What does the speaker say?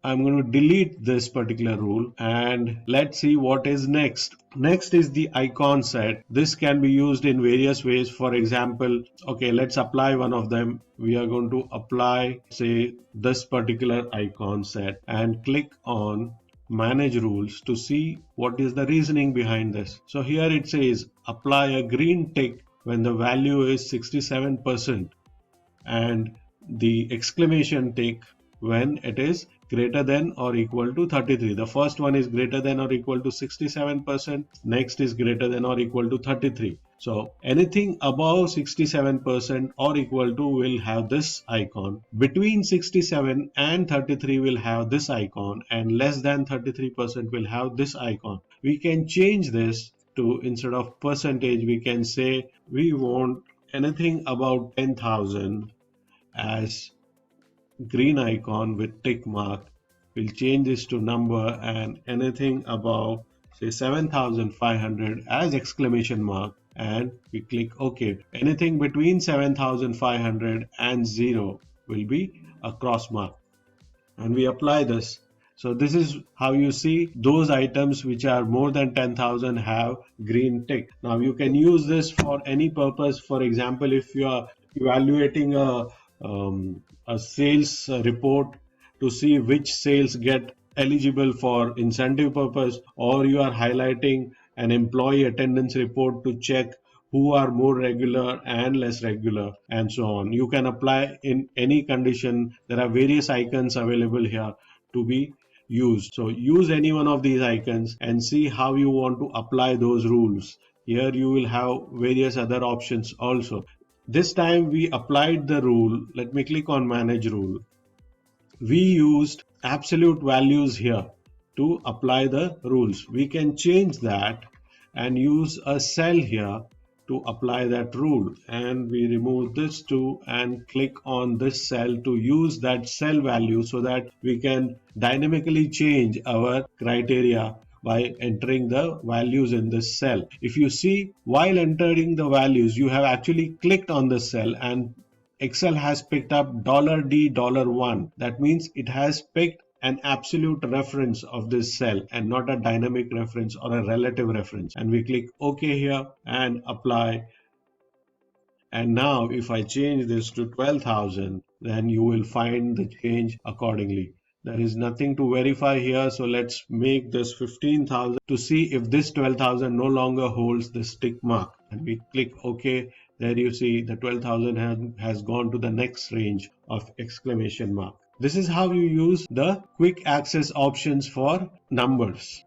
I'm going to delete this particular rule and let's see what is next. Next is the icon set. This can be used in various ways. For example, okay, let's apply one of them. We are going to apply, say, this particular icon set and click on manage rules to see what is the reasoning behind this. So here it says apply a green tick when the value is 67% and the exclamation tick when it is greater than or equal to 33. The first one is greater than or equal to 67%. Next is greater than or equal to 33. So anything above 67% or equal to will have this icon. Between 67 and 33 will have this icon, and less than 33% will have this icon. We can change this to, instead of percentage, we can say we want anything about 10,000 as green icon with tick mark. We'll change this to number, and anything above, say, 7,500 as exclamation mark, and we click OK. Anything between 7,500 and 0 will be a cross mark, and we apply this. So this is how you see those items which are more than 10,000 have green tick. Now you can use this for any purpose. For example, if you are evaluating a sales report to see which sales get eligible for incentive purpose, or you are highlighting an employee attendance report to check who are more regular and less regular, and so on. You can apply in any condition. There are various icons available here to be used. So use any one of these icons and see how you want to apply those rules. Here you will have various other options also. This time we applied the rule. Let me click on manage rule. We used absolute values here to apply the rules. We can change that and use a cell here to apply that rule, and we remove this too and click on this cell to use that cell value so that we can dynamically change our criteria by entering the values in this cell. If you see, while entering the values, you have actually clicked on the cell and Excel has picked up $D$1. That means it has picked an absolute reference of this cell and not a dynamic reference or a relative reference. And we click OK here and apply. And now if I change this to 12,000, then you will find the change accordingly. There is nothing to verify here, so let's make this 15,000 to see if this 12,000 no longer holds this tick mark. And we click OK. There you see the 12,000 has gone to the next range of exclamation mark. This is how you use the quick access options for numbers.